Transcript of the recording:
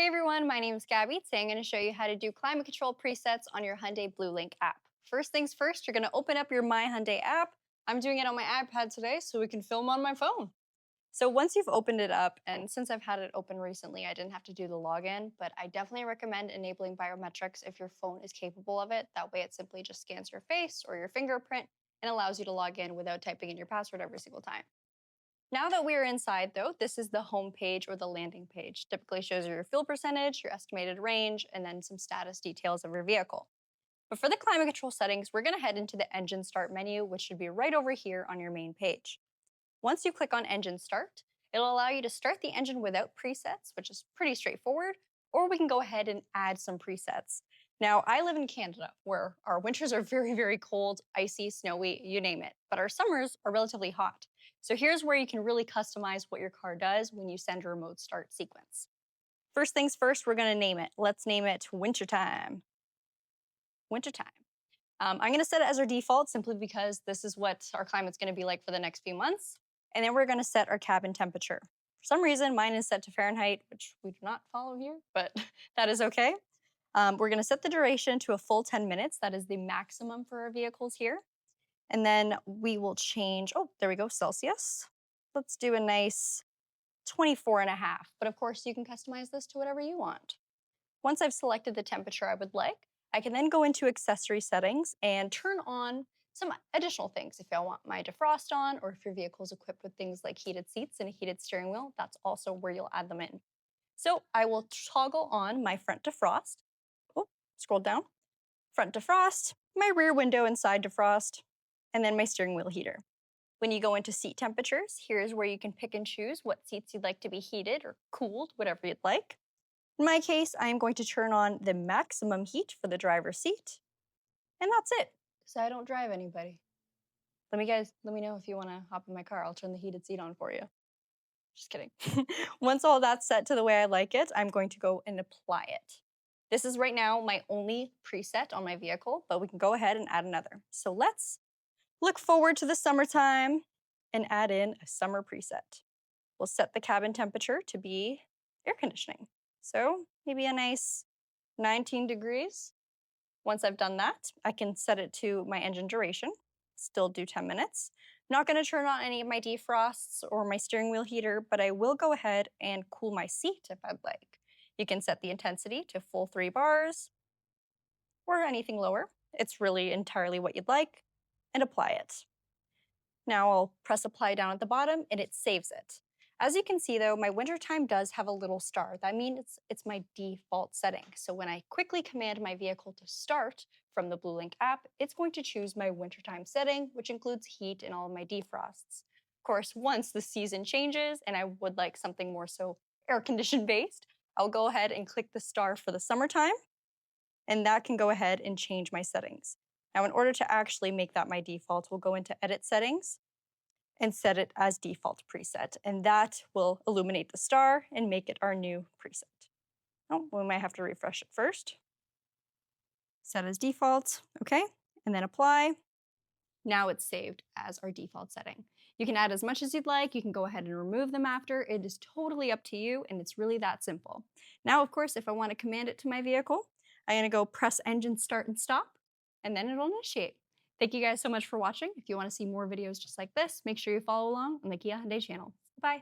Hey everyone, my name is Gabi. Today I'm going to show you how to do climate control presets on your Hyundai Bluelink app. First things first, you're going to open up your My Hyundai app. I'm doing it on my iPad today so we can film on my phone. So once you've opened it up, and since I've had it open recently, I didn't have to do the login, but I definitely recommend enabling biometrics if your phone is capable of it. That way it simply just scans your face or your fingerprint and allows you to log in without typing in your password every single time. Now that we're inside though, this is the home page or the landing page. Typically shows you your fuel percentage, your estimated range, and then some status details of your vehicle. But for the climate control settings, we're gonna head into the engine start menu, which should be right over here on your main page. Once you click on engine start, it'll allow you to start the engine without presets, which is pretty straightforward, or we can go ahead and add some presets. Now, I live in Canada, where our winters are very, very cold, icy, snowy, you name it, but our summers are relatively hot. So here's where you can really customize what your car does when you send a remote start sequence. First things first, we're gonna name it. Let's name it wintertime. Wintertime. I'm gonna set it as our default simply because this is what our climate's gonna be like for the next few months. And then we're gonna set our cabin temperature. For some reason, mine is set to Fahrenheit, which we do not follow here, but that is okay. We're gonna set the duration to a full 10 minutes. That is the maximum for our vehicles here. And then we will change, oh, there we go, Celsius. Let's do a nice 24.5. But of course, you can customize this to whatever you want. Once I've selected the temperature I would like, I can then go into accessory settings and turn on some additional things. If I want my defrost on, or if your vehicle is equipped with things like heated seats and a heated steering wheel, that's also where you'll add them in. So I will toggle on my front defrost. Oh, scroll down. Front defrost, my rear window and side defrost, and then my steering wheel heater. When you go into seat temperatures, here's where you can pick and choose what seats you'd like to be heated or cooled, whatever you'd like. In my case, I am going to turn on the maximum heat for the driver's seat, and that's it, because I don't drive anybody. Let me know if you want to hop in my car. I'll turn the heated seat on for you. Just kidding. Once all that's set to the way I like it, I'm going to go and apply it. This is right now my only preset on my vehicle, but we can go ahead and add another. So let's look forward to the summertime and add in a summer preset. We'll set the cabin temperature to be air conditioning. So maybe a nice 19 degrees. Once I've done that, I can set it to my engine duration, still do 10 minutes. Not gonna turn on any of my defrosts or my steering wheel heater, but I will go ahead and cool my seat if I'd like. You can set the intensity to full 3 bars or anything lower. It's really entirely what you'd like, and apply it. Now I'll press apply down at the bottom and it saves it. As you can see though, my wintertime does have a little star. That means it's my default setting. So when I quickly command my vehicle to start from the Bluelink app, it's going to choose my wintertime setting, which includes heat and all of my defrosts. Of course, once the season changes and I would like something more so air conditioned based, I'll go ahead and click the star for the summertime, and that can go ahead and change my settings. Now, in order to actually make that my default, we'll go into Edit Settings and set it as default preset, and that will illuminate the star and make it our new preset. Oh, we might have to refresh it first. Set as default, okay, and then apply. Now it's saved as our default setting. You can add as much as you'd like. You can go ahead and remove them after. It is totally up to you, and it's really that simple. Now, of course, if I want to command it to my vehicle, I'm gonna go press engine start and stop, and then it'll initiate. Thank you guys so much for watching. If you want to see more videos just like this, make sure you follow along on the Kia Hyundai channel. Bye.